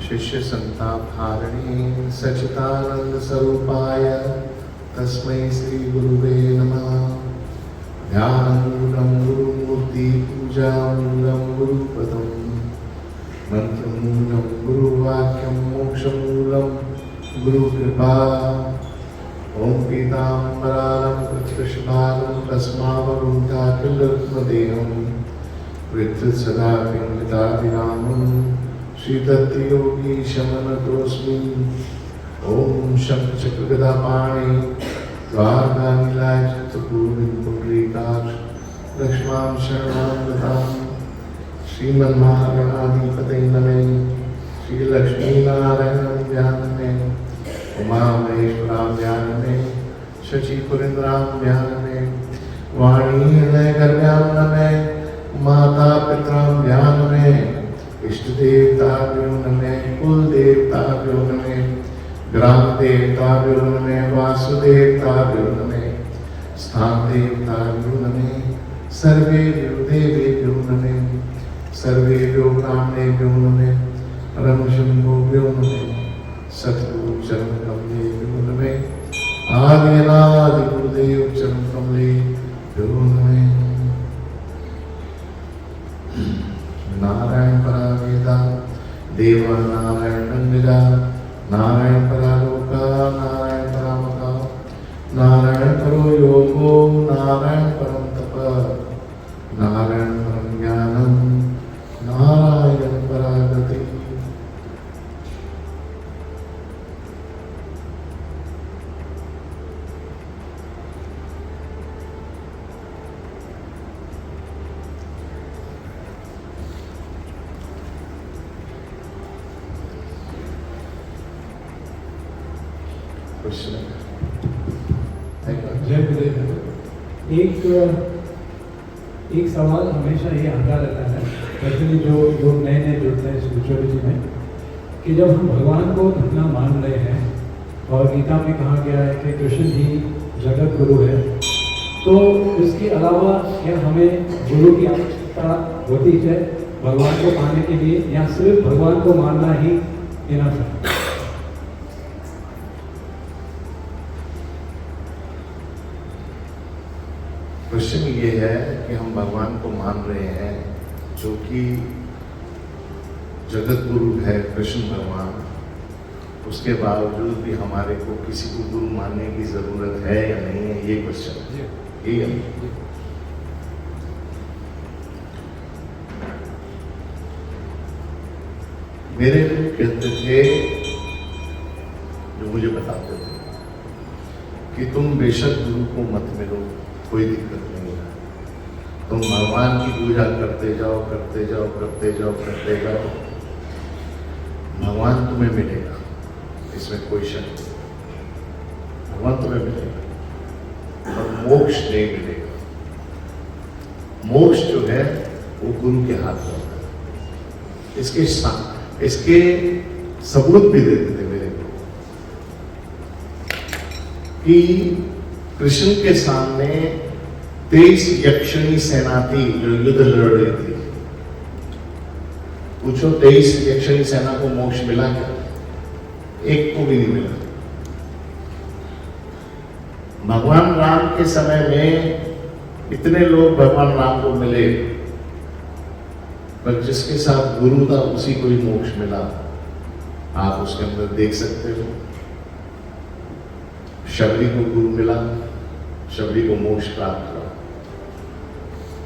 शिष्य संतापहारिणे सच्चिदानंद स्वरूपाय तस्मै श्री गुरुवे नमः। ध्यानं गुरुमूर्ति पूजा गुरुपदं मंत्रमूलं गुरुवाक्यं मोक्षमूलं गुरुकृपा। ओम पीताम्बरालं कृष्णालं तस्मावरुन्धाखिलरत्नदेहं विद्युत्सदा पिङ्गलाभिरामं श्रीदत्तयोगीशमनतोऽस्मि। ओम शङ्खचक्रगदापाणि द्वारकानिलयचित्तपूर्णं पुण्डरीकाक्ष लक्ष्मां शरणां गतां श्रीमन्महागणाधिपतये नमः। श्रीलक्ष्मीनारायणं ध्यानमे उमामहेश्वरां ध्यानमे शचीपुरेन्द्रां ध्यानमे वाणीहृदयगर्भां नमः। माता पितरां ध्यानमे इष्टदेवताभ्यो नमः। कुलदेवताभ्यो नमः। ग्रामदेवताभ्यो नमः। वासुदेवताभ्यो नमः। स्थानदेवताभ्यो नमः। सर्वेभ्यो देवेभ्यो नमः। सर्वेभ्यो ब्राह्मणेभ्यो नमः। परमशम्भुभ्यो नमः। सतगुरु चरण कमलेभ्यो नमः। आदिनादि गुरुदेव चरण कमलेभ्यो नमः। नारायण परा वेदा देव नारायण निजा नारायण परा लोका नारायण परामका नारायण परो योगो नारायण परम तप नारायण परम ज्ञानम नारायण परा गति। जय गुरुदेव। एक सवाल हमेशा ये आता रहता है, स्पेशली जो लोग नए नए जुड़ते हैं स्पिरिचुअलिटी में, कि जब हम भगवान को अपना मान रहे हैं और गीता में कहा गया है कि कृष्ण ही जगत गुरु है, तो इसके अलावा क्या हमें गुरु की आवश्यकता होती है भगवान को पाने के लिए, या सिर्फ भगवान को मानना ही इनफ है? प्रश्न ये है कि हम भगवान को मान रहे हैं जो कि जगत गुरु है कृष्ण भगवान, उसके बावजूद भी हमारे को किसी को गुरु मानने की जरूरत है या नहीं है, ये क्वेश्चन है। ये मेरे कहते थे जो मुझे बताते थे कि तुम बेशक गुरु को मत मिलो, कोई दिक्कत नहीं है, तुम भगवान की पूजा करते जाओ करते जाओ करते जाओ करते जाओ, भगवान तुम्हें मिलेगा, इसमें कोई शक नहीं। भगवान तुम्हें मिलेगा और मोक्ष नहीं मिलेगा। मोक्ष जो है वो गुरु के हाथ में होता है। इसके सबूत भी देते थे मेरे को कि कृष्ण के सामने 23 यक्षिणी सेना थी जो युद्ध लड़ रही थी। पूछो 23 यक्षिणी सेना को मोक्ष मिला क्या? एक को भी नहीं मिला। भगवान राम के समय में इतने लोग भगवान राम को मिले, पर जिसके साथ गुरु था उसी को ही मोक्ष मिला। आप उसके अंदर देख सकते हो, शबरी को गुरु मिला, शबरी को मोक्ष प्राप्त हुआ।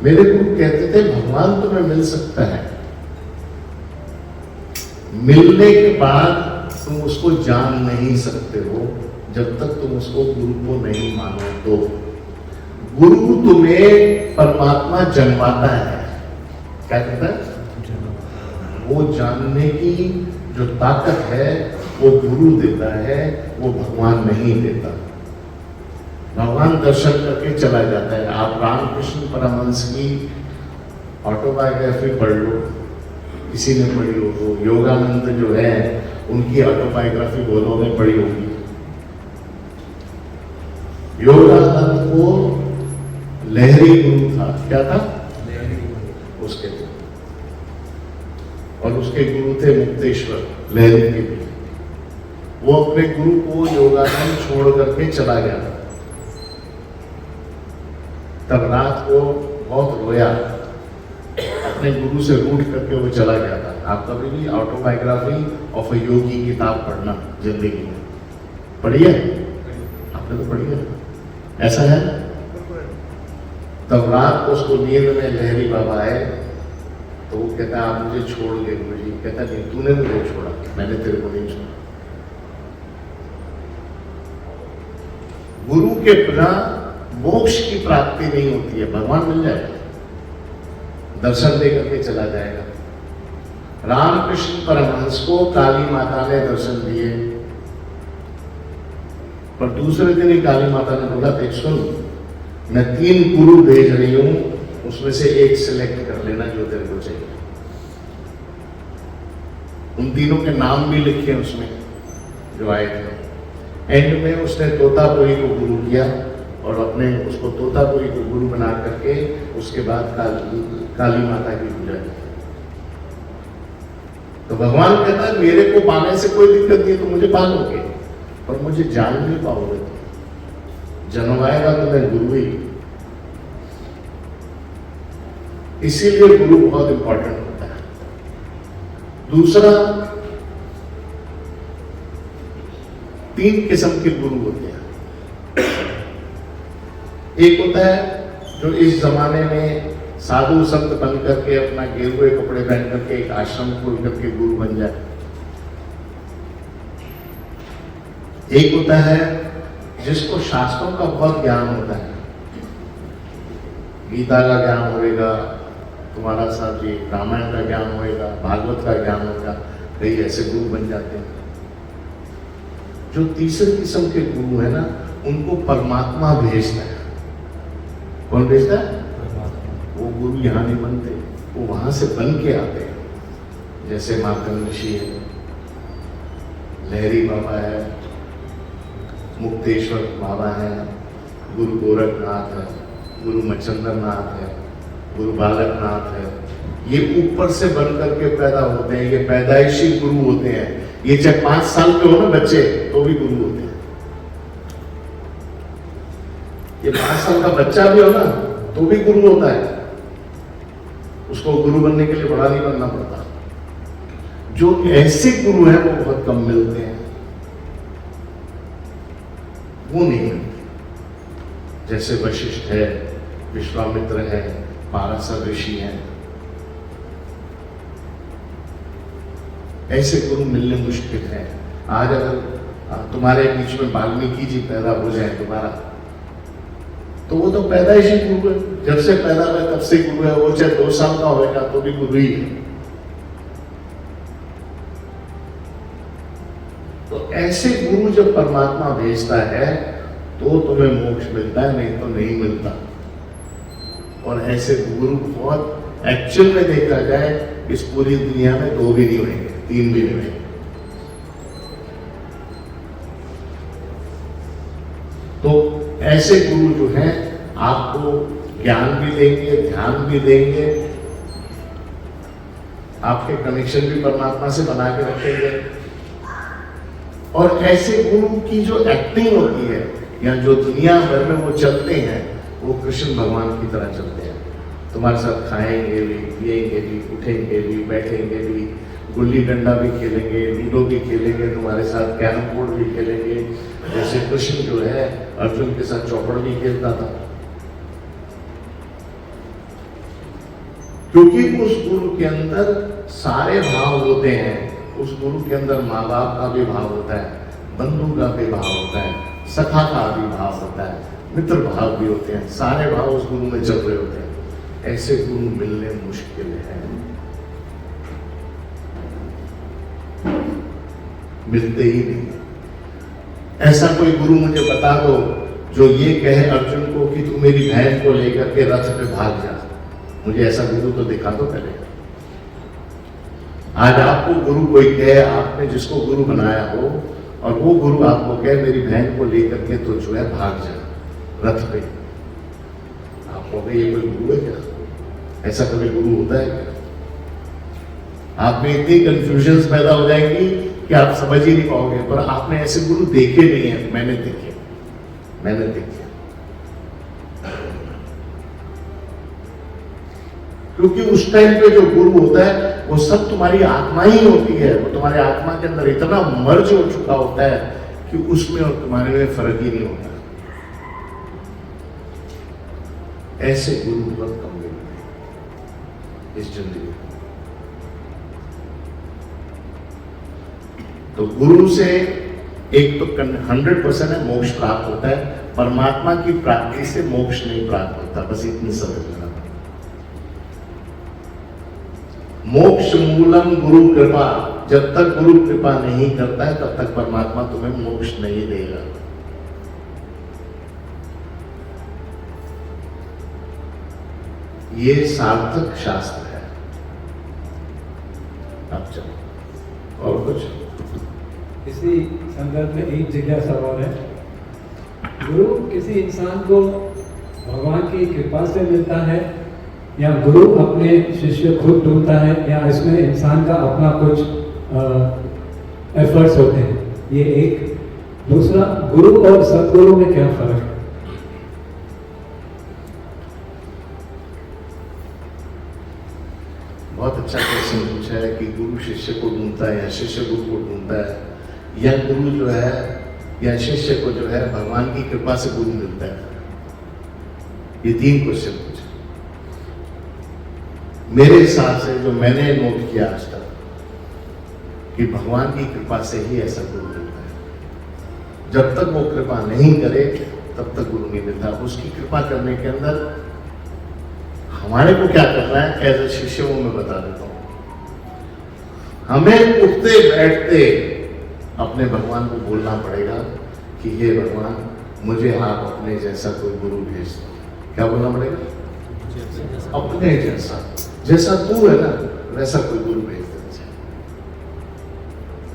मेरे गुरु कहते थे भगवान तुम्हें मिल सकता है, मिलने के बाद तुम उसको जान नहीं सकते हो जब तक तुम उसको गुरु को नहीं मानो। तो गुरु तुम्हें परमात्मा जन्माता है, क्या कहता है? वो जानने की जो ताकत है वो गुरु देता है, वो भगवान नहीं देता। भगवान दर्शन करके चला जाता है। आप रामकृष्ण परमहंस की ऑटोबायोग्राफी पढ़ लो, किसी ने पढ़ी हो तो, योगानंद जो है उनकी ऑटोबायोग्राफी बोलों ने पढ़ी होगी। योगानंद को लहरी गुरु था, क्या था? लहरी गुरु। उसके और उसके गुरु थे मुक्तेश्वर लहरी के भी। वो अपने गुरु को योगासन छोड़ करके चला गया। तब रात को बहुत रोया, अपने गुरु से रूठ करके वो चला गया था। आप कभी भी ऑटोबायोग्राफी ऑफ अ योगी किताब पढ़ना जिंदगी में पढ़ी है? आपने तो पढ़ी है, ऐसा है। तब रात को उसको नींद में लहरी बाबा आए तो वो कहता है आप मुझे छोड़ गए गुरुजी। कहता नहीं, तूने मुझे छोड़ा, मैंने तेरे को नहीं छोड़ा। गुरु के बिना मोक्ष की प्राप्ति नहीं होती है। भगवान मिल जाएगा, दर्शन दे करके चला जाएगा। रामकृष्ण परमहंस को काली माता ने दर्शन दिए, पर दूसरे दिन ही काली माता ने बोला देख सुन, मैं 3 गुरु भेज रही हूं, उसमें से एक सिलेक्ट कर लेना जो तेरे को चाहिए। उन तीनों के नाम भी लिखे उसमें जो आए थे। एंड में उसने तोतापुरी को गुरु किया और अपने उसको तोतापुरी को गुरु बना करके उसके बाद काली माता की पूजा की। तो भगवान कहता है मेरे को पाने से कोई दिक्कत नहीं, तो मुझे पालोगे, पर मुझे जान नहीं पाओगे। जन्म आएगा तो मैं गुरु ही। इसीलिए गुरु बहुत इंपॉर्टेंट होता है। दूसरा, 3 किस्म के गुरु होते हैं। एक होता है जो इस जमाने में साधु संत बन करके अपना गेरुए कपड़े पहन करके एक आश्रम खोल करके गुरु बन जाए। एक होता है जिसको शास्त्रों का बहुत ज्ञान होता है, गीता का ज्ञान होगा तुम्हारा साहब जी, रामायण का ज्ञान होगा, भागवत का ज्ञान होगा, कई ऐसे गुरु बन जाते हैं। जो तीसरे किस्म के गुरु है ना, उनको परमात्मा भेजता है। कौन भेजता है? वो गुरु यहाँ नहीं बनते, वो वहां से बन के आते हैं। जैसे मातंग ऋषि है, लहरी बाबा है, मुक्तेश्वर बाबा है, गुरु गोरखनाथ है, गुरु मच्छंद्र नाथ है, गुरु बालकनाथ है। ये ऊपर से बन करके पैदा होते हैं, ये पैदाइशी गुरु होते हैं। ये चाहे 5 साल के हो ना बच्चे तो भी गुरु होते हैं। ये 5 साल का बच्चा भी हो ना तो भी गुरु होता है। उसको गुरु बनने के लिए बड़ा नहीं बनना पड़ता। जो ऐसे गुरु हैं वो बहुत कम मिलते हैं, वो नहीं मिलते। जैसे वशिष्ठ है, विश्वामित्र है, पाराशर ऋषि हैं, ऐसे गुरु मिलने मुश्किल है। आज अगर तुम्हारे बीच में वाल्मीकि जी पैदा हो जाए दोबारा, तो वो तो पैदाइशी गुरु है, जब से पैदा हुआ तब से गुरु है। वो चाहे 2 साल का होगा तो भी गुरु ही है। तो ऐसे गुरु जब परमात्मा भेजता है तो तुम्हें मोक्ष मिलता है, नहीं तो नहीं मिलता। और ऐसे गुरु बहुत एक्चुअल में देखा जाए इस पूरी दुनिया में 2 भी नहीं होंगे, 3 भी नहीं होंगे। तो ऐसे गुरु जो हैं आपको ज्ञान भी देंगे, ध्यान भी देंगे, आपके कनेक्शन भी परमात्मा से बना के रखेंगे। और ऐसे गुरु की जो एक्टिंग होती है या जो दुनिया भर में वो चलते हैं, वो कृष्ण भगवान की तरह चलते हैं। तुम्हारे साथ खाएंगे भी, पिएंगे भी, उठेंगे भी, बैठेंगे भी, गुल्ली डंडा भी खेलेंगे, लूडो भी खेलेंगे, तुम्हारे साथ कैरम बोर्ड भी खेलेंगे। जैसे कृष्ण जो है अर्जुन के साथ चौपड़ भी खेलता था, क्योंकि उस गुरु के अंदर सारे भाव होते हैं। उस गुरु के अंदर माँ बाप का भी भाव होता है, बंधु का भी भाव होता है, सखा का भी भाव होता है, मित्र भाव भी होते हैं। सारे भाव उस गुरु में चल रहे होते हैं। ऐसे गुरु मिलने मुश्किल है, मिलते ही नहीं। ऐसा कोई गुरु मुझे बता दो जो ये कहे अर्जुन को कि तू मेरी बहन को लेकर के रथ पे भाग जा। मुझे ऐसा गुरु तो दिखा दो पहले। आज आपको गुरु कोई कहे, आपने जिसको गुरु बनाया हो, और वो गुरु आपको कहे मेरी बहन को लेकर के तो जो है भाग जा रथ पे, आप कहोगे ये कोई गुरु है क्या? ऐसा कभी गुरु होता है क्या? आप में इतनी कंफ्यूजन पैदा हो जाएंगी कि आप समझ ही नहीं पाओगे। पर आपने ऐसे गुरु देखे नहीं है, मैंने देखे। क्योंकि उस टाइम पे जो गुरु होता है वो सब तुम्हारी आत्मा ही होती है, वो तुम्हारे आत्मा के अंदर इतना मर्ज हो चुका होता है कि उसमें और तुम्हारे में फर्क ही नहीं होता। ऐसे गुरु बहुत कम मिलते हैं इस जिंदगी में। तो गुरु से एक तो 100% है मोक्ष प्राप्त होता है, परमात्मा की प्राप्ति से मोक्ष नहीं प्राप्त होता, बस इतनी समझ लेना। मोक्ष मूलम गुरु कृपा, जब तक गुरु कृपा नहीं करता है तब तक परमात्मा तुम्हें मोक्ष नहीं देगा। ये सार्थक शास्त्र है। अब चलो और कुछ। इसी संदर्भ में एक जिज्ञासा और है, गुरु किसी इंसान को भगवान की कृपा से मिलता है या गुरु अपने शिष्य खुद ढूंढता है, या इसमें इंसान का अपना कुछ एफर्ट्स होते हैं? ये एक। दूसरा, गुरु और सदगुरु में क्या फर्क है? बहुत अच्छा क्वेश्चन पूछा है कि गुरु शिष्य को ढूंढता है या शिष्य गुरु को ढूंढता है, या गुरु जो है या शिष्य को जो है भगवान की कृपा से गुरु मिलता है। ये 3 क्वेश्चन पूछे। मेरे हिसाब से जो मैंने नोट किया आज तक कि भगवान की कृपा से ही ऐसा गुरु मिलता है। जब तक वो कृपा नहीं करे तब तक गुरु नहीं मिलता। उसकी कृपा करने के अंदर हमारे को क्या करना है एज ए शिष्य, वो मैं बता देता हूं। हमें उठते बैठते अपने भगवान को बोलना पड़ेगा कि हे भगवान, मुझे आप अपने जैसा कोई गुरु भेज दो। क्या बोलना पड़ेगा? अपने जैसा तू है ना वैसा कोई गुरु भेज देना।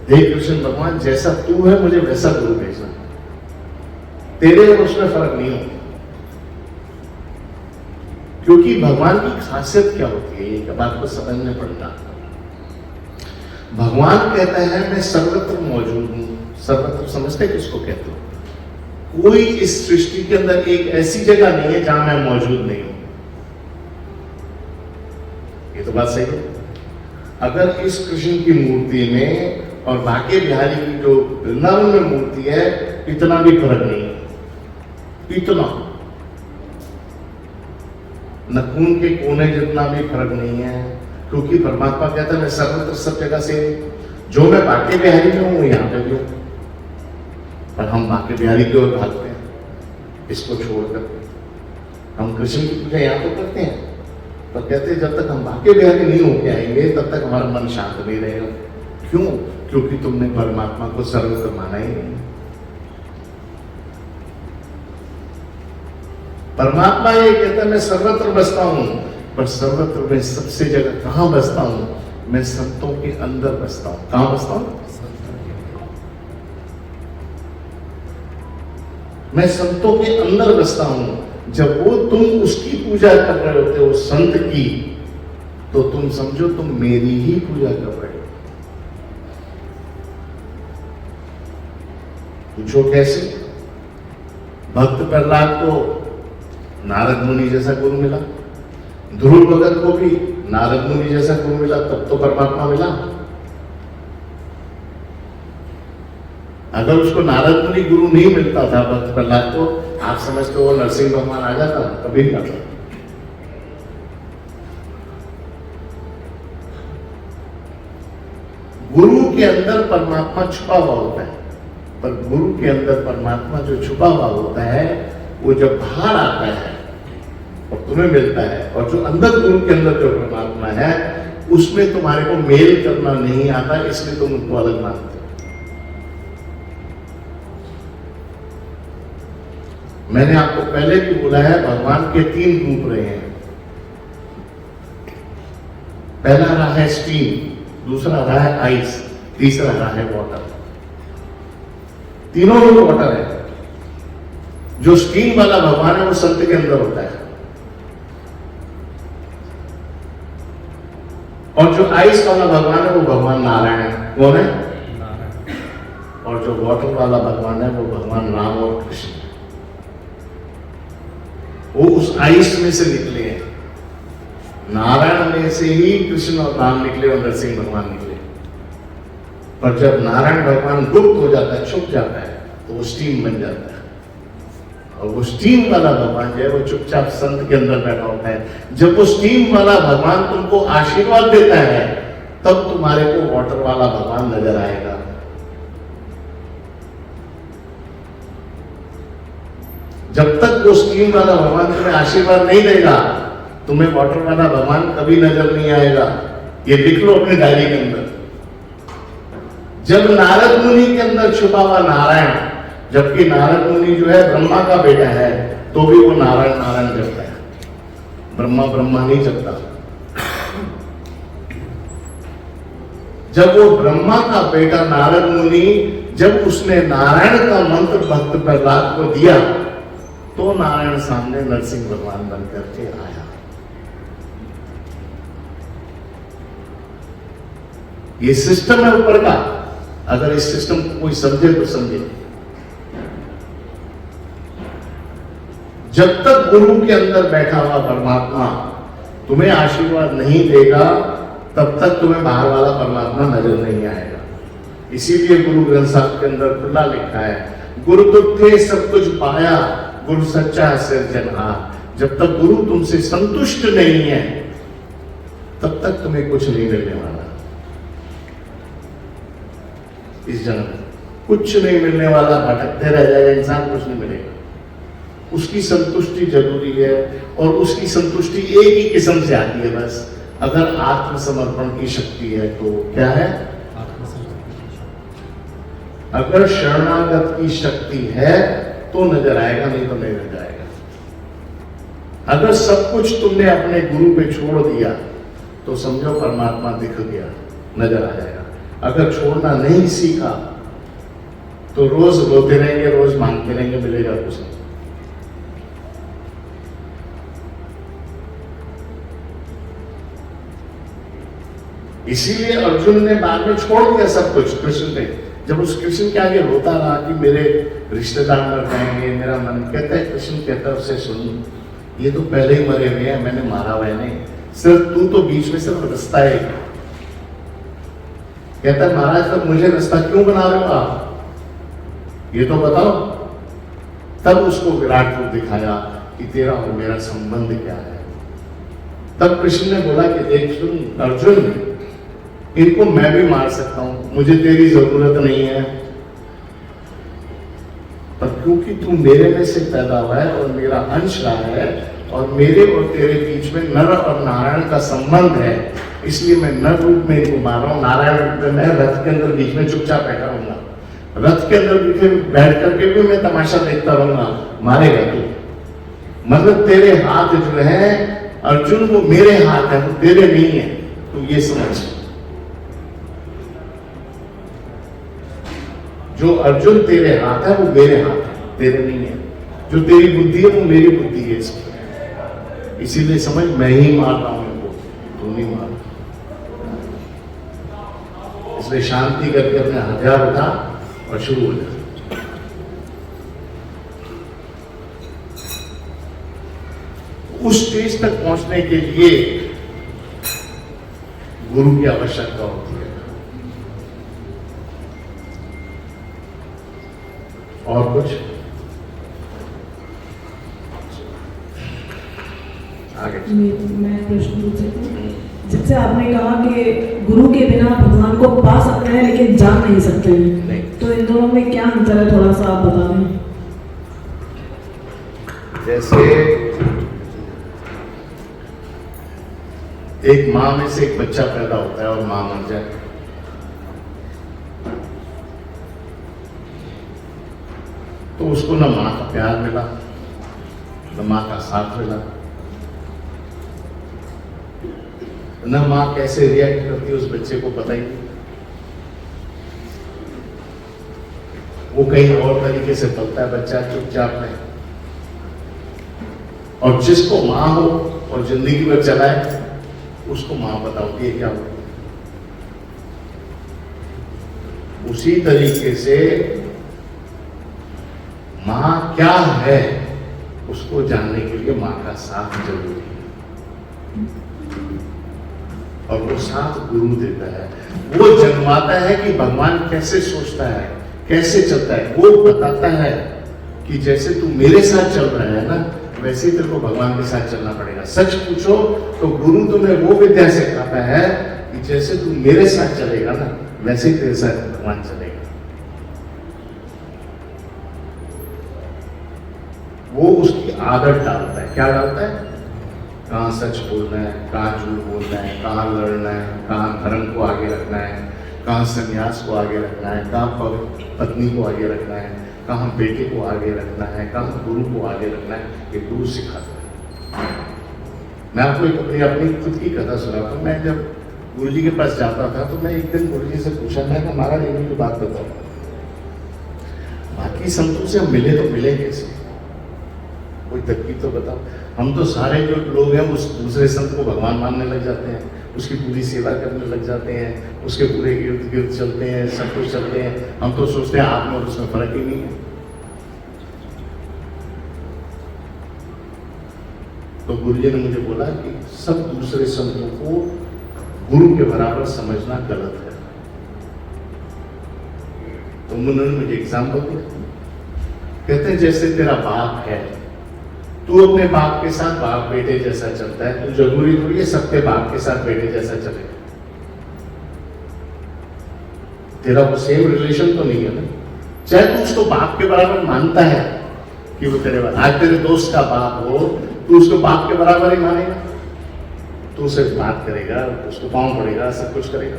हे कृष्ण भगवान, जैसा तू है मुझे वैसा गुरु भेजना। तेरे और उसमें फर्क नहीं होता। क्योंकि भगवान की खासियत क्या होती है, ये बात को समझने पड़ता। भगवान कहता है मैं सर्वत्र मौजूद हूं। सर्वत्र समझते किसको कहते हो? कोई इस सृष्टि के अंदर एक ऐसी जगह नहीं है जहां मैं मौजूद नहीं हूं। ये तो बात सही है। अगर इस कृष्ण की मूर्ति में और बांके बिहारी की जो वृंदावन में मूर्ति है, इतना भी फर्क नहीं है। इतना नखून के कोने जितना भी फर्क नहीं है। क्योंकि परमात्मा कहता है मैं सर्वत्र सब जगह से, जो मैं बांके बिहारी में हूं यहाँ पे भी हूं। पर हम बांके बिहारी की ओर भागते हैं, इसको छोड़कर। हम कृष्ण की पूजा यहाँ तो करते हैं, पर कहते हैं जब तक हम बांके बिहारी नहीं होके आएंगे तब तक हमारा मन शांत नहीं रहेगा। क्यों? क्योंकि तुमने परमात्मा को सर्वत्र माना ही नहीं। परमात्मा ये कहता है मैं सर्वत्र बसता हूं, पर सर्वत्र में सबसे जगह कहां बसता हूं? मैं संतों के अंदर बसता हूं। कहां बसता हूं? मैं संतों के अंदर बसता हूं। जब वो तुम उसकी पूजा कर रहे होते हो संत की, तो तुम समझो तुम मेरी ही पूजा कर रहे हो। पूछो कैसे? भक्त प्रहलाद को नारद मुनि जैसा गुरु मिला, ध्रुव भगत को भी नारद मुनि जैसा गुरु मिला, तब तो परमात्मा मिला। अगर उसको नारद मुनि गुरु नहीं मिलता था भक्त प्रहलाद को, आप समझते हो नरसिंह भगवान आ जाता? कभी नहीं आता। गुरु के अंदर परमात्मा छुपा हुआ होता है, पर गुरु के अंदर परमात्मा जो छुपा हुआ होता है वो जब बाहर आता है और तुम्हें मिलता है, और जो अंदर गुरु के अंदर जो परमात्मा है उसमें तुम्हारे को मेल करना नहीं आता, इसलिए तुम उनको अलग मानते हो। मैंने आपको पहले भी बोला है भगवान के 3 रूप रहे हैं। पहला रहा है स्टीम, दूसरा रहा है आइस, तीसरा रहा है वाटर। तीनों रूप वाटर है। जो स्टीम वाला भगवान है वो संत के अंदर होता है, और जो आइस वाला भगवान है वो भगवान नारायण है। कौन है? और जो वाटर वाला भगवान है वो भगवान राम और कृष्ण है। वो उस आइस में से निकले हैं। नारायण में से ही कृष्ण और राम निकले और नरसिंह भगवान निकले। पर जब नारायण भगवान गुप्त हो जाता है, छुप जाता है, तो वो स्टीम बन जाता है। और वो स्टीम वाला भगवान जो है वो चुपचाप संत के अंदर बैठा होता है। जब वो स्टीम वाला भगवान तुमको आशीर्वाद देता है, तब तुम्हारे को वाटर वाला भगवान नजर आएगा। जब तक वो स्टीम वाला भगवान तुम्हें आशीर्वाद नहीं देगा, तुम्हें वाटर वाला भगवान कभी नजर नहीं आएगा। ये लिख लो अपनी डायरी के अंदर। जब नारद मुनि के अंदर छुपा हुआ नारायण, जबकि नारद मुनि जो है ब्रह्मा का बेटा है, तो भी वो नारायण नारायण जपता है, ब्रह्मा ब्रह्मा नहीं जपता। जब वो ब्रह्मा का बेटा नारद मुनि, जब उसने नारायण का मंत्र भक्त प्रहलाद को दिया, तो नारायण सामने नरसिंह भगवान बन करके आया। ये सिस्टम है ऊपर का। अगर इस सिस्टम को कोई समझे तो समझे। जब तक गुरु के अंदर बैठा हुआ परमात्मा तुम्हें आशीर्वाद नहीं देगा, तब तक तुम्हें बाहर वाला परमात्मा नजर नहीं आएगा। इसीलिए गुरु ग्रंथ साहब के अंदर खुला लिखा है, गुरु तुझे सब कुछ पाया, गुरु सच्चा सिरजनहार। जब तक गुरु तुमसे संतुष्ट नहीं है, तब तक तुम्हें कुछ नहीं मिलने वाला। इस जन्म कुछ नहीं मिलने वाला, भटकते रह जाएगा इंसान, कुछ नहीं मिलेगा। उसकी संतुष्टि जरूरी है, और उसकी संतुष्टि एक ही किस्म से आती है बस, अगर आत्मसमर्पण की शक्ति है। तो क्या है? अगर शरणागत की शक्ति है तो नजर आएगा, नहीं तो नहीं नजर आएगा। अगर सब कुछ तुमने अपने गुरु पे छोड़ दिया, तो समझो परमात्मा दिख गया, नजर आ जाएगा। अगर छोड़ना नहीं सीखा, तो रोज रोते रहेंगे, रोज मांगते रहेंगे, मिलेगा कुछ नहीं। इसीलिए अर्जुन ने बाद में छोड़ दिया सब कुछ कृष्ण ने। जब उस कृष्ण के आगे रोता रहा कि मेरे रिश्तेदार मर जाएंगे, मेरा मन कहता है, कृष्ण कहता है उसे, सुन, ये तो पहले ही मरे हुए हैं, मैंने मारा हुआ है नहीं, सिर्फ तू तो बीच में सिर्फ रास्ता है। कहता है महाराज तब मुझे रास्ता क्यों बना रहे हो आप, ये तो बताओ। तब उसको विराट रूप दिखाया कि तेरा और मेरा संबंध क्या है। तब कृष्ण ने बोला कि देख सुन अर्जुन, इनको मैं भी मार सकता हूं, मुझे तेरी जरूरत नहीं है, पर क्योंकि तू मेरे में से पैदा हुआ है और मेरा अंश रहा है, और मेरे और तेरे बीच में नर और नारायण का संबंध है, इसलिए मैं नर रूप में इनको मार रहा हूं। नारायण रूप में मैं रथ के अंदर बीच में चुपचाप बैठा रहूंगा, रथ के अंदर बीच में बैठ करके भी मैं तमाशा देखता रहूंगा, मारेगा तू। मतलब तेरे हाथ जो है अर्जुन, वो मेरे हाथ है, वो तेरे नहीं है, तो ये समझ। जो अर्जुन तेरे हाथ है वो मेरे हाथ है, तेरे नहीं है। जो तेरी बुद्धि है वो मेरी बुद्धि है। इसीलिए समझ, मैं ही मार रहा हूं इनको, तू नहीं मार। इसलिए शांति करके अपने हथियार उठा और शुरू हो जा। उस स्टेज तक पहुंचने के लिए गुरु की आवश्यकता होती है। और कुछ आगे मैं प्रश्न पूछ सकती हूँ। जैसे आपने कहा कि गुरु के बिना भगवान को पा सकते हैं लेकिन जान नहीं सकते नहीं। तो इन दोनों में क्या अंतर है, थोड़ा सा आप बता दें। जैसे एक माँ में से एक बच्चा पैदा होता है और माँ मर जाए, तो उसको ना माँ का प्यार मिला, न माँ का साथ मिला, न माँ कैसे रिएक्ट करती है उस बच्चे को पता ही नहीं। वो कहीं और तरीके से पलता है बच्चा चुपचाप में, और जिसको माँ हो और जिंदगी भर चलाए उसको माँ बताओगी क्या हो। उसी तरीके से मां क्या है उसको जानने के लिए मां का साथ जरूरी है, और वो साथ गुरु देता है। वो जन्माता है कि भगवान कैसे सोचता है, कैसे चलता है। वो बताता है कि जैसे तू मेरे साथ चल रहा है ना, वैसे ही तेरे को भगवान के साथ चलना पड़ेगा। सच पूछो तो गुरु तुम्हें वो विद्या सिखाता है कि जैसे तू मेरे साथ चलेगा ना, वैसे ही तेरे साथ भगवान चलेगा। वो उसकी आदत डालता है। क्या डालता है? कहाँ सच बोलना है, कहाँ झूठ बोलना है, कहाँ लड़ना है, कहाँ धर्म को आगे रखना है, कहाँ संन्यास को आगे रखना है, कहाँ पत्नी को आगे रखना है, कहाँ बेटे को आगे रखना है, कहाँ गुरु को आगे रखना है। ये गुरु सिखाता है। मैं आपको अपनी खुद की कथा सुनाता हूँ। मैं जब गुरु जी के पास जाता था तो मैं एक दिन गुरु जी से पूछा, मैं महाराज एक बात बताओ, बाकी संतों से हम मिले तो मिले कैसे? कोई तरकीब तो बताओ। हम तो सारे जो लोग हैं उस दूसरे संत को भगवान मानने लग जाते हैं, उसकी पूरी सेवा करने लग जाते हैं, उसके पूरे इर्द गिर्द चलते हैं, सब कुछ चलते हैं। हम तो सोचते हैं आप में और उसमें फर्क ही नहीं है। तो गुरु जी ने मुझे बोला कि सब दूसरे संतों को गुरु के बराबर समझना गलत है। तो उन्होंने मुझे एग्जाम्पल दिया। कहते हैं जैसे तेरा बाप है, तू अपने बाप के साथ बाप बेटे जैसा चलता है, तो जरूरी थोड़ी है सबके बाप के साथ बेटे जैसा चलेगा। तेरा वो सेम रिलेशन तो नहीं है ना। चाहे तू उसको बाप के बराबर मानता है कि वो तेरे आज तेरे दोस्त का बाप हो, तू उसको बाप के बराबर ही मानेगा, तू उसे बात करेगा, उसको पाँव पड़ेगा, सब कुछ करेगा,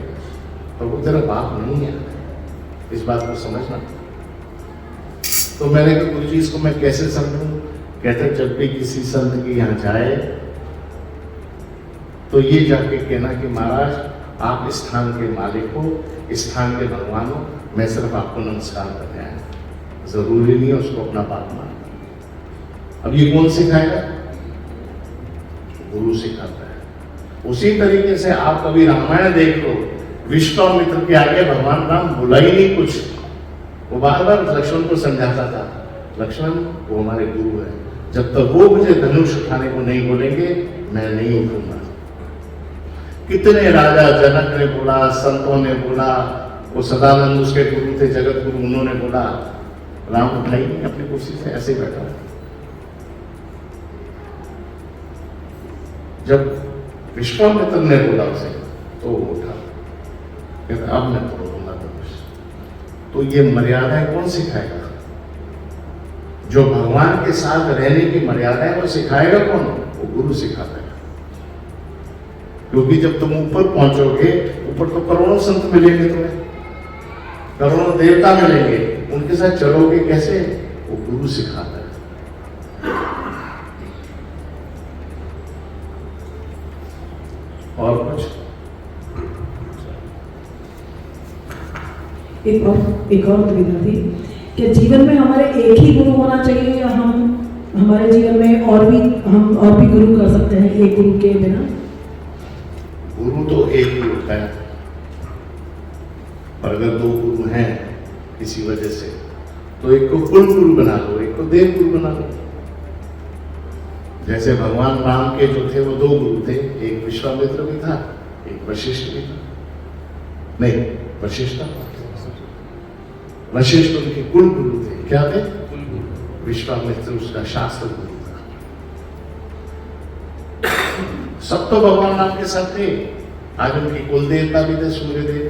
तो वो तेरा बाप नहीं है। इस बात को समझना। तो मैंने कहा गुरु जी इसको मैं कैसे समझूं? कहते जब भी किसी संत के यहाँ जाए तो ये जाके कहना कि महाराज आप इस स्थान के मालिक हो, इस स्थान के भगवान हो, मैं सिर्फ आपको नमस्कार करने आया। जरूरी नहीं है उसको अपना बाप मानना। अब ये कौन सिखाएगा? गुरु सिखाता है। उसी तरीके से आप कभी रामायण देख लो, विश्वामित्र के आगे भगवान राम बोला ही नहीं कुछ, वो बार बार लक्ष्मण को समझाता था, लक्ष्मण वो हमारे गुरु है, जब तक वो मुझे धनुष उठाने को नहीं बोलेंगे मैं नहीं उठूंगा। कितने राजा जनक ने बोला, संतों ने बोला, वो सदानंद उसके गुरु थे, जगत गुरु, उन्होंने बोला, राम उठाई नहीं अपनी कुर्सी से, ऐसे बैठा। जब विश्वामित्र ने बोला उसे तो वो उठा, कहता अब मैं तोड़ूंगा धनुष। तो ये मर्यादाएं कौन सिखाएगा? जो भगवान के साथ रहने की मर्यादा है वो सिखाएगा कौन? वो गुरु सिखाता है। क्योंकि जब तुम ऊपर पहुंचोगे, ऊपर तो करोड़ों संत मिलेंगे तुम्हें, करोड़ों देवता मिलेंगे, उनके साथ चलोगे कैसे? वो गुरु सिखाता है। और कुछ? एक और दुविधा थी कि जीवन में हमारे एक ही गुरु होना चाहिए या हम हमारे जीवन में हम और भी गुरु कर सकते हैं एक गुरु के बिना? गुरु तो एक ही होता है, और अगर दो गुरु हैं किसी वजह से तो एक को कुल गुरु बना लो, एक को देव गुरु बना लो। जैसे भगवान राम के जो थे वो दो गुरु थे, एक विश्वामित्र भी था, एक वशिष्ठ भी था। नहीं, वशिष्ठ उनके कुल गुरु थे। क्या थे? विश्वामित्र उसका शास्त्र गुरु था। सब तो भगवान राम के साथ थे। आज उनकी कुल देवता भी थे, सूर्य देव,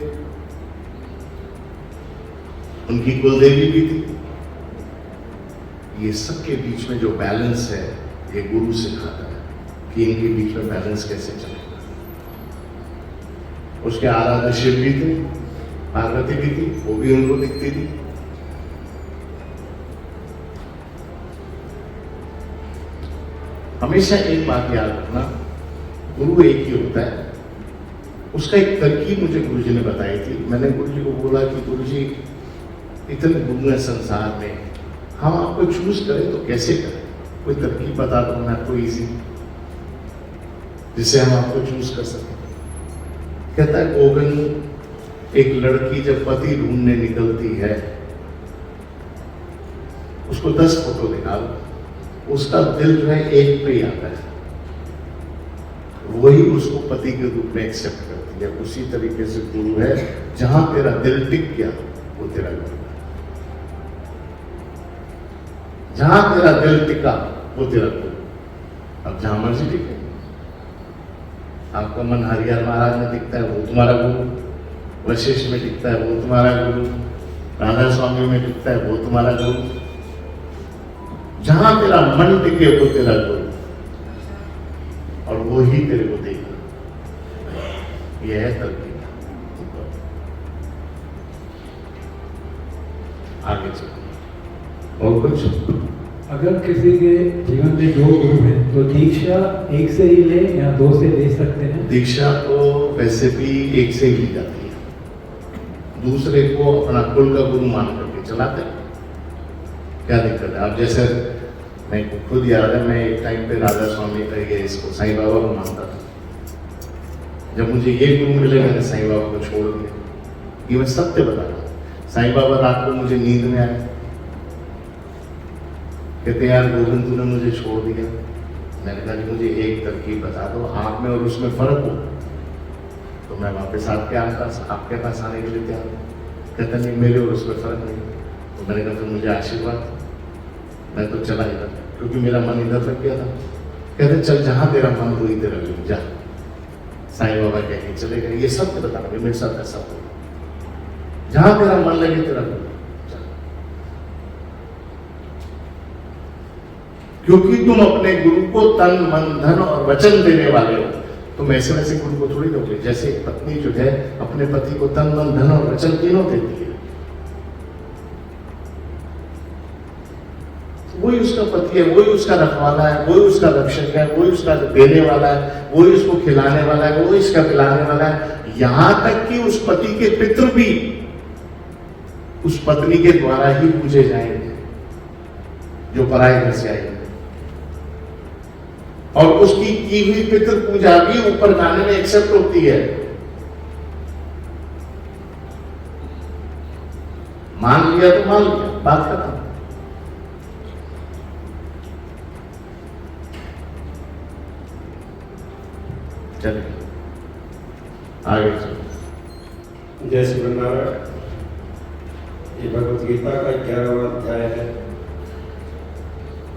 उनकी कुल देवी भी थी। ये सबके बीच में जो बैलेंस है ये गुरु सिखाता है कि इनके बीच में बैलेंस कैसे चलेगा। उसके आराध्य शिव भी थे, पार्वती भी थी, वो भी उनको दिखती थी। हमेशा एक बात याद रखना, गुरु एक ही होता है। उसका एक तरकीब मुझे गुरुजी ने बताई थी। मैंने गुरुजी को बोला कि गुरुजी इतने गुरु हैं संसार में, हम आपको चूज करें तो कैसे करें? कोई तरकीब बता दो मैं आपको इजी, जिससे हम आपको चूज कर सकें। कहता है गोविंद एक लड़की जब पति ढूंढने निकलती है, उसको 10 फोटो निकाल, उसका दिल जो है एक पे ही आता है, वही उसको पति के रूप में एक्सेप्ट करती है। उसी तरीके से गुरु है, जहां तेरा दिल टिक गया वो तेरा गुरु है, जहां तेरा दिल टिका वो तेरा गुरु। अब जहां मर्जी टिके, आपका मन हरिहर महाराज में टिकता है वो तुम्हारा गुरु, वशिष्ठ में टिकता है वो तुम्हारा गुरु, राधा स्वामी में टिकता है वो तुम्हारा गुरु। जहां तेरा मन टिके वो तेरा गुरु, और वो ही तेरे को देगा। यह है तरकीब। आगे चलो और कुछ। अगर किसी के जीवन में 2 गुरु हैं तो दीक्षा एक से ही ले या 2 से ले सकते हैं? दीक्षा तो वैसे भी एक से ही ली जाती है, दूसरे को अपना कुल का गुरु मान करके चलाते हैं, क्या दिक्कत है? आप जैसे मैं खुद याद है, मैं एक टाइम पे राधा स्वामी का ये इसको साईं बाबा को मानता था। जब मुझे ये गुरु मिले मैंने साईं बाबा को छोड़ दिया। ये मैं सत्य बता रहा हूँ। साईं बाबा रात को मुझे नींद में आए, कहते यार गोविंद तूने मुझे छोड़ दिया। मैंने कहा कि मुझे एक तरकीब बता दो, आप में और उसमें फर्क हो तो मैं वापस आपके पास आने के लिए तैयार हूँ। कहते नहीं मेरे और उसमें फर्क नहीं। तो मैंने कहा तो मुझे आशीर्वाद। मैं तो चला इधर, क्योंकि मेरा मन इधर लग गया था। कहते चल जहां तेरा मन हुई तेरा गुरु जा। साईं बाबा कह के चले गए। ये सब बता रहे मेरे साथ ऐसा हो, जहां तेरा मन लगे तेरा गुरु जा, क्योंकि तुम अपने गुरु को तन मन धन और वचन देने वाले हो। तुम ऐसे वैसे गुरु को थोड़ी दोगे। जैसे एक पत्नी जो है अपने पति को तन मन धन और वचन तीनों देती है, वही उसका पति है, वही उसका रखवाला है, वही उसका रक्षक है, वही उसका देने वाला है, वही उसको खिलाने वाला है, वही इसका पिलाने वाला है। यहां तक कि उस पति के पितृ भी उस पत्नी के द्वारा ही पूजे जाएंगे जो पराये घर से आएंगे, और उसकी की हुई पितृ पूजा भी ऊपर गाने में एक्सेप्ट होती है। मान लिया तो मान लिया, बात खत्म। चलिए आगे चलो। जय श्री नारायण। ये भगवत गीता का 11वां अध्याय है।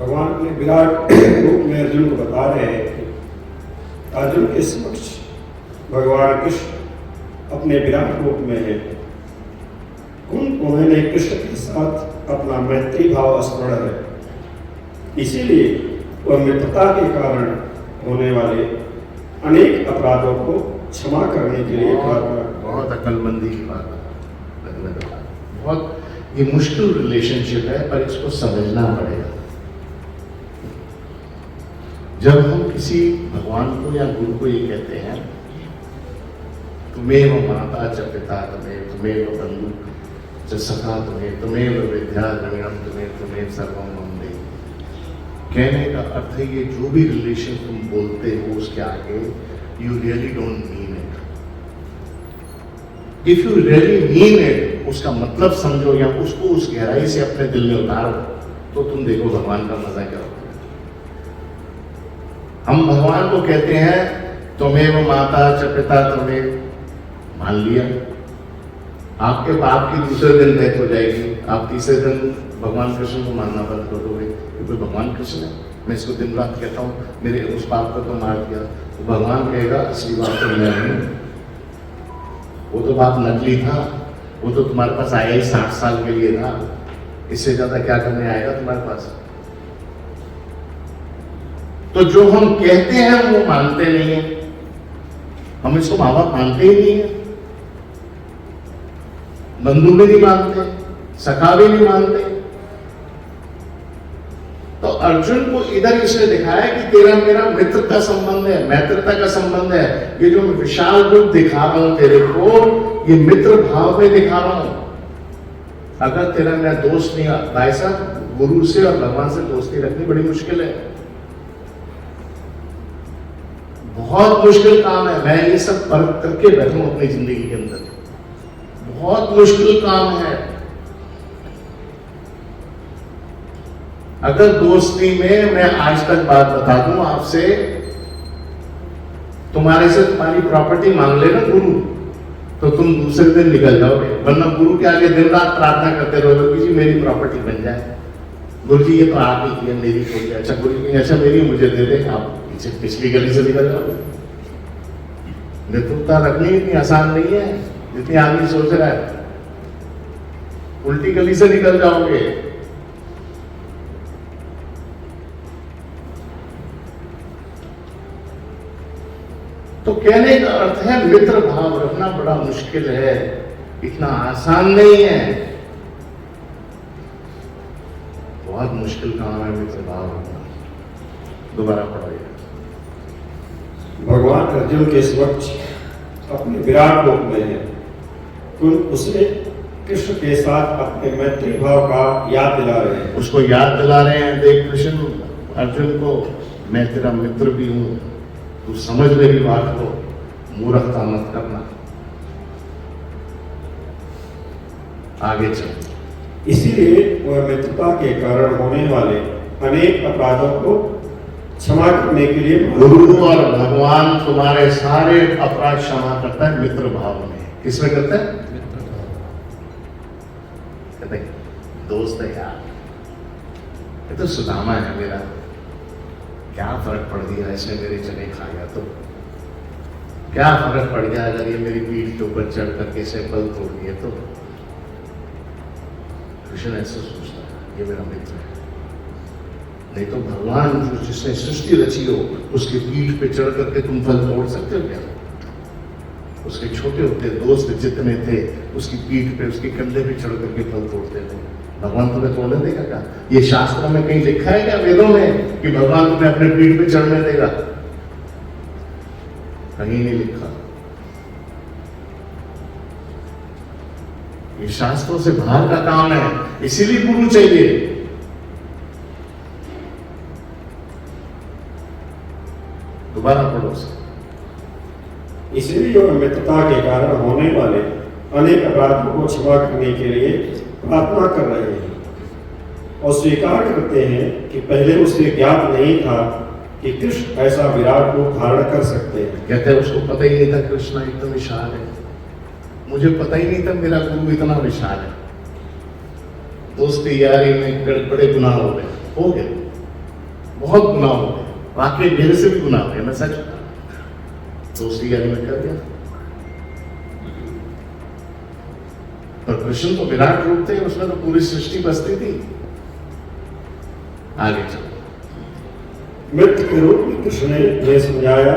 भगवान अपने विराट रूप में अर्जुन को बता रहे हैं कि अर्जुन के समक्ष भगवान कृष्ण अपने विराट रूप में है। उन्होंने कृष्ण के साथ अपना मैत्री भाव स्मरण है, इसीलिए वह मित्रता के कारण होने वाले अनेक अपराधों को क्षमा करने के लिए बहुत अकलमंदी की बात है। बहुत ये मुश्किल रिलेशनशिप है, पर इसको समझना पड़ेगा। जब हम किसी भगवान को या गुरु को ये कहते हैं तुम्हें वो माता च पिता तुम्हें वो बंधु च सखा तुम्हें वो विद्या द्रविणम तुम्हें सर्वम मम देहि। कहने का अर्थ है ये जो भी रिलेशन तुम बोलते हो उसके आगे you really don't mean it. If you really mean it, उसका मतलब समझो या उसको उस गहराई से अपने दिल में उतारो, तो तुम देखो भगवान का मजा क्या होता है। हम भगवान को कहते हैं तुम्हें वो माता च पिता तुम्हें, मान लिया, आपके बाप की दूसरे दिन डेथ हो जाएगी, आप तीसरे दिन भगवान कृष्ण को मानना बंद कर दोगे क्योंकि भगवान कृष्ण है। मैं इसको दिन रात कहता हूँ मेरे उस बाप को तो मार दिया, तो भगवान कहेगा असली बाप तो मैं हूँ, वो तो बाप नकली था, वो तो तुम्हारे पास आया ही 60 साल के लिए था, इससे ज्यादा क्या करने आएगा तुम्हारे पास। तो जो हम कहते हैं वो मानते नहीं है, हम इसको माँ बाप मानते ही नहीं है, बंधु भी नहीं मानते, सखा भी नहीं मानते। तो अर्जुन को इधर इसने दिखाया कि तेरा मेरा मित्र का संबंध है, मैत्रता का संबंध है। ये जो विशाल रूप दिखा रहा हूं तेरे को, ये मित्र भाव में दिखा रहा हूं। अगर तेरा मेरा दोस्त नहीं, भाई साहब गुरु से और भगवान से दोस्ती रखनी बड़ी मुश्किल है, बहुत मुश्किल काम है। मैं ये सब फर्क करके बैठा हूं अपनी जिंदगी के अंदर। बहुत मुश्किल काम है। अगर दोस्ती में मैं आज तक बात बता दूं आपसे, तुम्हारे से तुम्हारी प्रॉपर्टी मांग लेना गुरु, तो तुम दूसरे दिन निकल जाओगे, वरना गुरु के आगे दिन रात प्रार्थना करते रहोगे कि जी मेरी प्रॉपर्टी बन जाए। गुरु जी ये तो आप ही की है, मेरी कोई, अच्छा गुरु जी अच्छा मेरी मुझे दे दे, आप पीछे पिछली गली से निकल जाओगे। नेतृत्वता रखनी इतनी आसान नहीं है जितनी आदमी सोच रहा है, उल्टी गली से निकल जाओगे। तो कहने का अर्थ है मित्र भाव रखना बड़ा मुश्किल है, इतना आसान नहीं है, बहुत मुश्किल काम है मित्र भाव रखना। दोबारा पढ़ाइए। भगवान अर्जुन के समक्ष अपने विराट रूप में है, तुम उसे कृष्ण के साथ अपने मैत्री भाव का याद दिला रहे हैं। उसको याद दिला रहे हैं, देख कृष्ण अर्जुन को, मैं तेरा मित्र भी हूं, तू समझ मेरी बात को, मूर्खता मत करना। आगे चल। इसीलिए वह मित्रता के कारण होने वाले अनेक अपराधों को क्षमा करने के लिए गुरु और भगवान तुम्हारे सारे अपराध क्षमा करता है मित्र भाव में। किसमें करता है? कहते हैं, दोस्त है यार, ये तो सुदामा है मेरा, क्या फर्क पड़ गया इसने मेरे चने खा गया तो, क्या फर्क पड़ गया अगर ये मेरी पीठ के ऊपर चढ़ करके इसे बल तोड़ दिए तो। कृष्ण ऐसा सोचता है ये मेरा मित्र है। नहीं तो भगवान जो जिसने सृष्टि रची हो उसकी पीठ पे चढ़ करके तुम फल तोड़ सकते हो क्या? उसके छोटे होते दोस्त जितने थे उसकी पीठ पे, उसके कंधे पे चढ़ करके फल तोड़ते थे। भगवान तुम्हें तोड़ने देगा क्या? ये शास्त्रों में कहीं लिखा है क्या, वेदों में, कि भगवान तुम्हें अपने पीठ पे चढ़ने देगा? कहीं नहीं लिखा। ये शास्त्रों से बाहर का काम है, इसीलिए गुरु चाहिए। दोबारा पढ़ो। इसीलिए वह मित्रता के कारण होने वाले अनेक अपराधों को क्षमा करने के लिए प्रार्थना कर रहे हैं और स्वीकार करते हैं कि पहले उसे ज्ञात नहीं था कि कृष्ण ऐसा विराट रूप धारण कर सकते हैं। कहते हैं उसको पता ही नहीं था कृष्ण इतना विशाल है, मुझे पता ही नहीं था मेरा गुरु इतना विशाल है। दोस्ती यारी में बड़े गुनाह हो गए, बहुत गुनाह हो गए, वाकई मेरे से भी गुनाह हो गए, मैं सच दोस्ती यारी में कर दिया। पर कृष्ण तो विराट रूप थे, उसमें तो पूरी सृष्टि बसती थी। आगे चलो। मित्र के रूप में कृष्ण ने यह समझाया,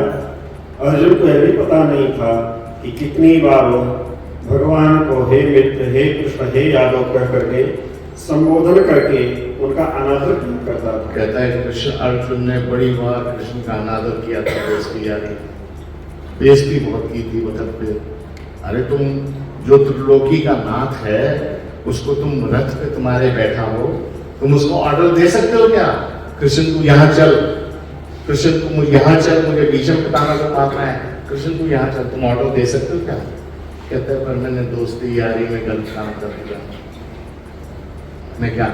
अर्जुन को यह भी पता नहीं था कि कितनी बार वह भगवान को हे मित्र, हे कृष्ण, हे यादव कह करके संबोधन करके उनका अनादर किया करता था। कहता है कृष्ण अर्जुन ने बड़ी बार कृष्ण का अनादर किया था, दोस्ती यारी बेइज्जती बहुत की थी वक्त पे। अरे तुम जो त्रिलोकी का नाथ है उसको तुम रथ पे तुम्हारे बैठा हो, तुम उसको ऑर्डर दे सकते हो क्या? कृष्ण तू यहाँ चल, कृष्ण तू यहाँ चल, मुझे भीष्म पितामह को मारना है, कृष्ण तू यहाँ चल, तुम ऑर्डर दे सकते हो क्या? कहते हैं पर मैंने दोस्ती यारी में गलत काम कर दिया। मैं क्या,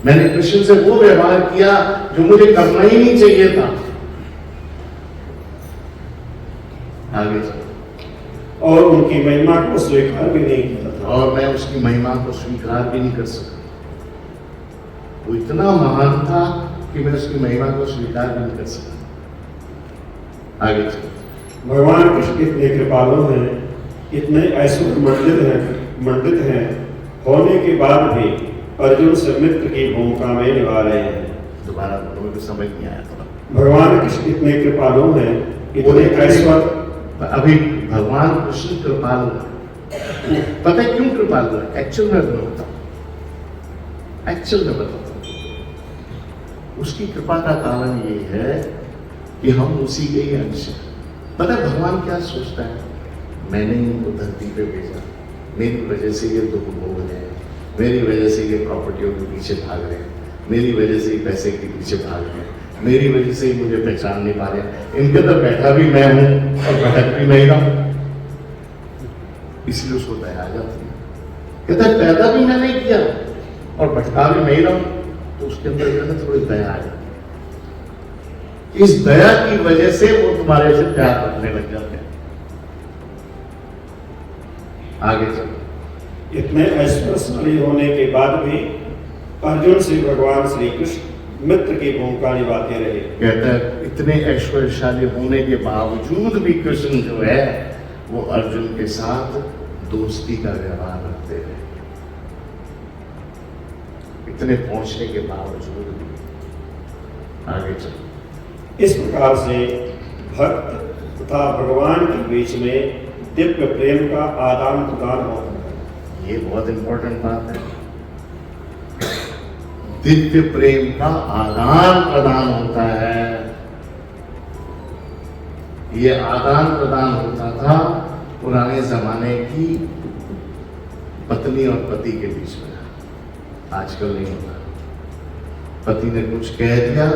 मैंने कृष्ण से वो व्यवहार किया जो मुझे करना ही नहीं चाहिए था। आगे चलो। और उनकी महिमा को स्वीकार भी नहीं किया था। और मैं उसकी महिमा को स्वीकार भी नहीं कर सका। वो इतना महान था कि मैं उसकी महिमा को स्वीकार भी नहीं कर सका। आगे चलो। भगवान कृष्ण कितने कृपालु हैं, कितने ऐश्वर्य मंडित हैं, होने के बाद भी अर्जुन से मित्र की भूमिका में निभा रहे हैं। दोबारा मुझे समझ नहीं आया थोड़ा। भगवान कृष्ण कितने कृपालु हैं, कितने ऐश्वर्य। अभी भगवान कृष्ण कृपालु है, पता है क्यों कृपालु है? एक्चुअल में बताता हूं, एक्चुअल में बताता हूं। उसकी कृपा का कारण ये है कि हम उसी के ही अंश हैं। पता है भगवान क्या सोचता है? मैंने इनको धरती पे भेजा, मेरी वजह से ये दुख भोग रहे हैं, मेरी वजह से ये प्रॉपर्टियों के पीछे भाग रहे हैं, मेरी वजह से ये पैसे के पीछे भाग रहे हैं, मेरी वजह से ही मुझे पहचान नहीं पा रहे। इनके तो बैठा भी मैं हूं और भटक भी मैं ही रहा हूं। इसलिए उसको दया आ जाती है। कहता है पैदा भी मैंने किया और भटका भी मैं ही रहा हूं, तो उसके अंदर कहता है थोड़ी दया आ जाती है। इस दया की वजह से वो तुम्हारे से प्यार रखने लग जाते हैं। आगे चलो। इतने ऐश्वर्यशाली होने के बाद भी अर्जुन से भगवान श्री कृष्ण मित्र की भूमिका निभाते रहे। कहता है इतने ऐश्वर्यशाली होने के बावजूद भी कृष्ण जो है वो अर्जुन के साथ दोस्ती का व्यवहार रखते रहे, इतने पहुंचने के बावजूद भी। आगे चलो। इस प्रकार से भक्त तथा भगवान के बीच में दिव्य प्रेम का आदान प्रदान होता है। ये बहुत इंपॉर्टेंट बात है। दिव्य प्रेम का आदान प्रदान होता है। ये आदान प्रदान होता था पुराने जमाने की पत्नी और पति के बीच में, आजकल नहीं होता। पति ने कुछ कह दिया,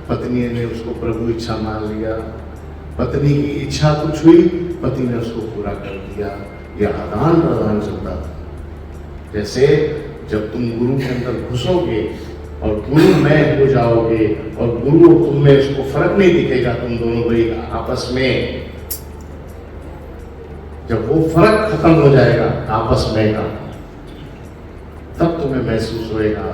पत्नी ने उसको प्रभु इच्छा मान लिया, पत्नी की इच्छा कुछ हुई, पति ने उसको पूरा कर दिया। यह आदान प्रदान चलता था। जैसे जब तुम गुरु के अंदर घुसोगे और गुरु में हो जाओगे और गुरु तुम में उसको फर्क नहीं दिखेगा, तुम दोनों भाई आपस में, जब वो फर्क खत्म हो जाएगा आपस में का, तब तुम्हें महसूस होएगा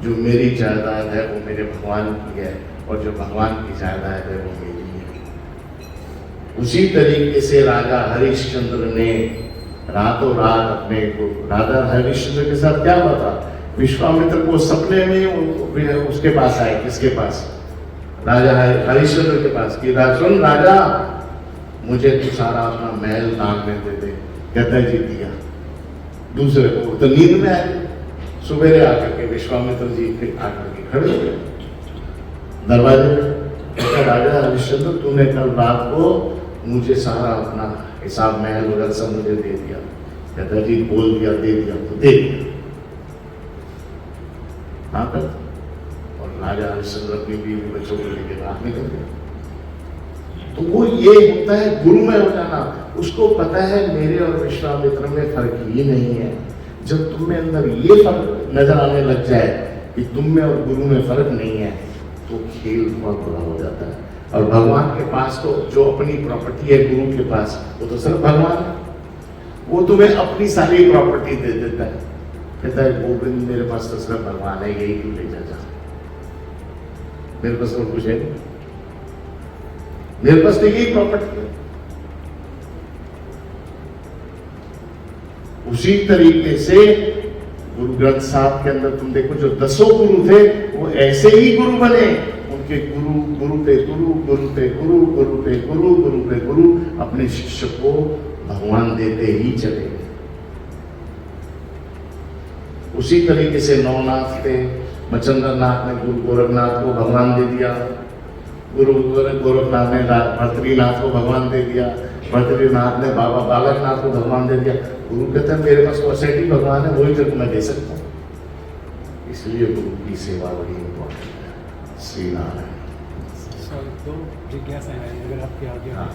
जो मेरी जायदाद है वो मेरे भगवान की है और जो भगवान की जायदाद है वो मेरी है। उसी तरीके से राजा हरिश्चंद्र ने रातों रात अपने को, राजा हरिश्चंद्र के साथ क्या हुआ था, विश्वामित्र को सपने में उसके पास आए, किसके पास, राजा हरिश्चंद्र के पास, कि सुन राजा मुझे तू सारा अपना महल दान में दे दे। कहता है जी दिया। दूसरे को तो नींद में आए, सुबेरे आकर के विश्वामित्र जी फिर आकर के खड़े हो गए दरवाजे में। कहता राजा हरिश्चंद्र तूने कल रात को मुझे सारा अपना हिसाब महल वगैरह सब मुझे दे दिया। कहता जी बोल दिया दे दिया, तो दे दिया। हाँ कर। और राजा हरिश्चंद्र अपनी बीवी बच्चों को लेकर रात निकल गए। तो वो ये होता है गुरु में हो जाना। उसको पता है मेरे और विश्वामित्र में फर्क ही नहीं है। जब तुम में अंदर ये फर्क नजर आने लग जाए कि तुम में और गुरु में फर्क नहीं है, तो खेल बहुत बुरा हो जाता है। और भगवान के पास तो जो अपनी प्रॉपर्टी है गुरु के पास, वो तो सिर्फ भगवान है। वो तुम्हें अपनी सारी प्रॉपर्टी दे देता है। कहता है गोविंद मेरे पास तो सिर्फ भगवान है, यही तू ले जा, मेरे पास और कुछ है, मेरे पास तो यही प्रॉपर्टी है। उसी तरीके से गुरु ग्रंथ साहब के अंदर तुम देखो जो 10 गुरु थे वो ऐसे ही गुरु बने। उनके गुरु गुरु पे गुरु, गुरु पे गुरु, गुरु पे गुरु, गुरु पे गुरु अपने शिष्य को भगवान देते ही चले गए। उसी तरीके से नौनाथ थे, मचंद्र नाथ ने गुरु गोरखनाथ को भगवान दे दिया, गुरु गोरखनाथ ने भर्तरीनाथ को भगवान दे दिया, भर्तरीनाथ ने बाबा बालकनाथ को भगवान दे दिया। गुरु कहते हैं मेरे पास वैसे भगवान है, वही तेरे को मैं दे सकता हूँ। इसलिए गुरु की सेवा बड़ी इम्पोर्टेंट है। श्री नारायण। तो जिज्ञासा है अगर आपके आगे। हाँ।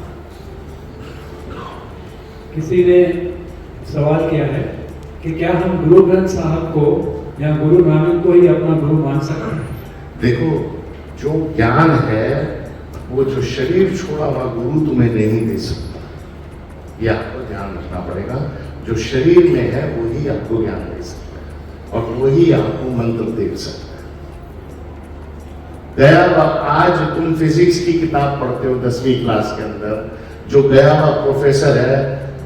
किसी ने सवाल किया है कि क्या हम गुरु ग्रंथ साहब को या गुरु नानक को ही अपना गुरु मान सकते हैं? देखो जो ज्ञान है वो जो शरीर छोड़ा हुआ गुरु तुम्हें नहीं दे सकता, यह आपको ध्यान रखना पड़ेगा। जो शरीर में है वही आपको ज्ञान दे सकता है और वही आपको मंत्र दे सकता है। गया हुआ आज तुम फिजिक्स की किताब पढ़ते हो 10वीं क्लास के अंदर, जो गया हुआ प्रोफेसर है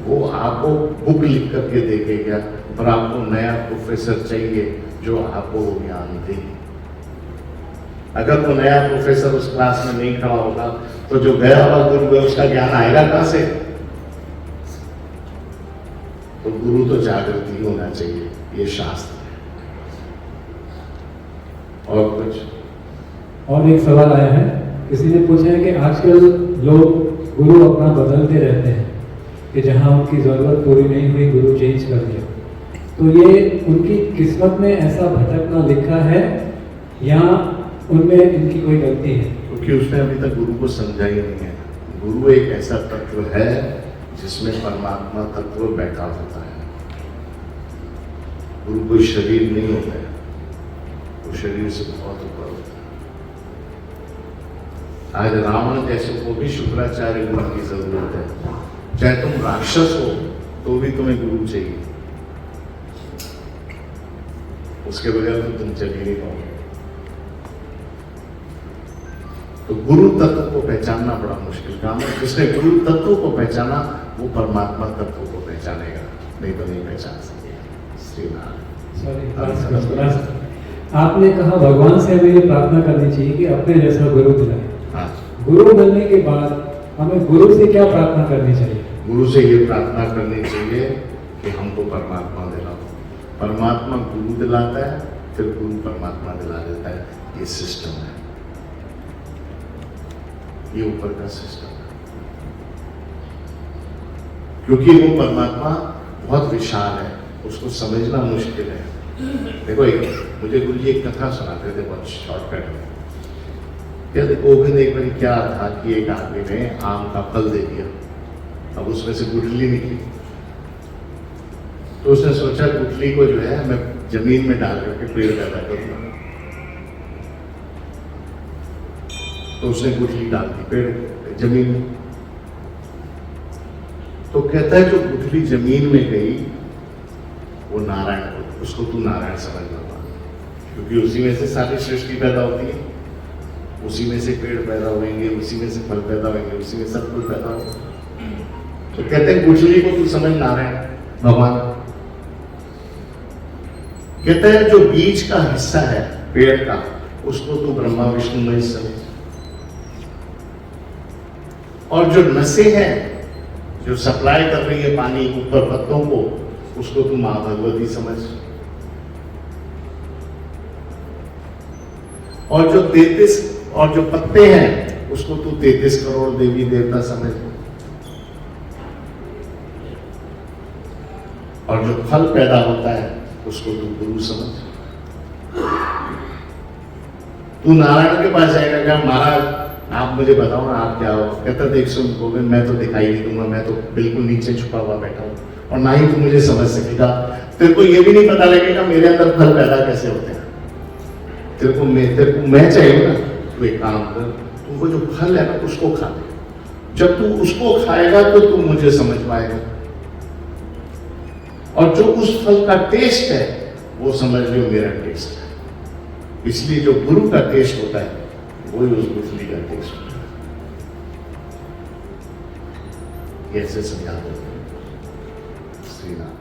वो आपको बुक लिख करके देखेगा, पर आपको नया प्रोफेसर चाहिए जो आपको वो ज्ञान दे। अगर वो नया प्रोफेसर उस क्लास में नहीं खड़ा होगा तो जो गया हुआ गुरु है उसका ज्ञान आएगा कहां से? तो गुरु तो जागृत ही होना चाहिए, ये शास्त्र है। और कुछ और एक सवाल आया है, किसी ने पूछा है कि आजकल लोग गुरु अपना बदलते रहते हैं कि जहां उनकी जरूरत पूरी नहीं हुई गुरु चेंज कर दिया, तो ये उनकी किस्मत में ऐसा भटकना लिखा है या उनमें इनकी कोई गलती है? क्योंकि उसने अभी तक गुरु को समझा ही नहीं है। गुरु एक ऐसा तत्व है जिसमें परमात्मा तत्व बैठा होता है। गुरु कोई शरीर नहीं होता है, वो शरीर से बहुत ऊपर होता है। आज रावण जैसे को भी शुक्राचार्य गुरु की जरूरत है। चाहे तुम राक्षस हो तो भी तुम्हें गुरु चाहिए, उसके बगैर तो तुम चल ही नहीं पाओगे। तो गुरु तत्व को पहचानना बड़ा मुश्किल काम है। जिसने गुरु तत्व को पहचाना वो परमात्मा तत्व को पहचानेगा, नहीं तो नहीं पहचान सकेगा। सॉरी, आपने कहा भगवान से हमें ये प्रार्थना करनी चाहिए कि अपने जैसा गुरु दिलाए। हाँ, गुरु बनने के बाद हमें गुरु से क्या प्रार्थना करनी चाहिए? गुरु से ये प्रार्थना करनी चाहिए कि हमको परमात्मा दिलाओ। परमात्मा गुरु दिलाता है, फिर गुरु परमात्मा दिला देता है। ये सिस्टम है, ये ऊपर का सिस्टम है। क्योंकि वो परमात्मा बहुत विशाल है, उसको समझना मुश्किल है। देखो, मुझे गुरु जी एक कथा सुनाते थे बहुत शॉर्टकट में। क्या देखो, एक बार क्या था कि एक आदमी ने आम का फल दे दिया, अब उसमें से गुठली निकली। तो उसने सोचा गुठली को जो है मैं जमीन में डाल करके पेड़ पैदा करूंगा। तो उसने गुठली डाल दी पेड़ जमीन में। तो कहता है जो गुठली जमीन में गई वो नारायण को, उसको तू नारायण समझना पा, क्योंकि उसी में से सारी सृष्टि पैदा होती है, उसी में से पेड़ पैदा होंगे, उसी में से फल पैदा होंगे, उसी में सब कुछ पैदा होगा। तो कहते हैं गुठली को तू समझ नारायण भगवान। कहते हैं जो बीज का हिस्सा है पेड़ का, उसको तू ब्रह्मा विष्णु महेश समझ। और जो नसें हैं जो सप्लाई कर रही है पानी ऊपर पत्तों को, उसको तू मां भगवती समझ। और जो 33 और जो पत्ते हैं उसको तू 33 करोड़ देवी देवता समझ। और जो फल पैदा होता है उसको तू गुरु समझ। तू नारायण के पास जाएगा क्या, महाराज आप मुझे बताओ ना आप क्या हो। कहता देख सुन गोविंद, मैं तो दिखाई नहीं दूंगा, मैं तो बिल्कुल नीचे छुपा हुआ बैठा हूं, और ना ही तू मुझे समझ सकेगा। तेरे को ये भी नहीं पता लगेगा मेरे अंदर फल पैदा कैसे होते हैं। तेरे को मैं चाहिए ना, तू एक काम कर, तू वो जो फल है ना उसको खा ले। जब तू उसको खाएगा तो तू मुझे समझ पाएगा, और जो उस फल का टेस्ट है वो समझ लो मेरा टेस्ट है। इसलिए जो गुरु का टेस्ट होता है वही उस गुठली का टेस्ट होता है। ऐसे समझा दो श्री राम।